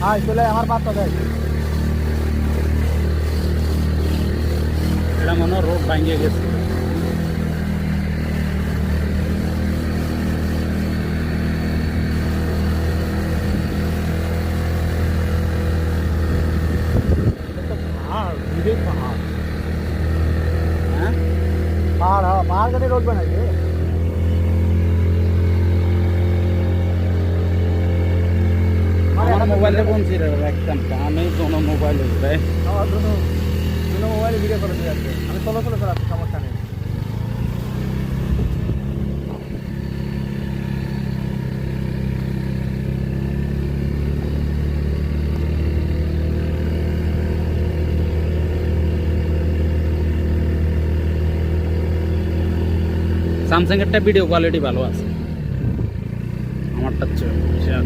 আয় চলে আমার বার্তা দেয়। এটা মনে হয় রোড ভাঙিয়ে গেছে। পাহাড় বিবেক পাহাড়। হ্যাঁ পাহাড়, হ্যাঁ পাহাড় কেটে রোড বানাইছে। আমার মোবাইলে বলছি রে একদম আমি কোনো মোবাইল উঠবে আমার দুটো মোবাইলে ভিডিও করে দিয়ে যাচ্ছে, আমি চলো চলো চালাচ্ছি, সমস্যা নেই। স্যামসাং এরটা ভিডিও কোয়ালিটি ভালো আছে, আমারটা চেয়ে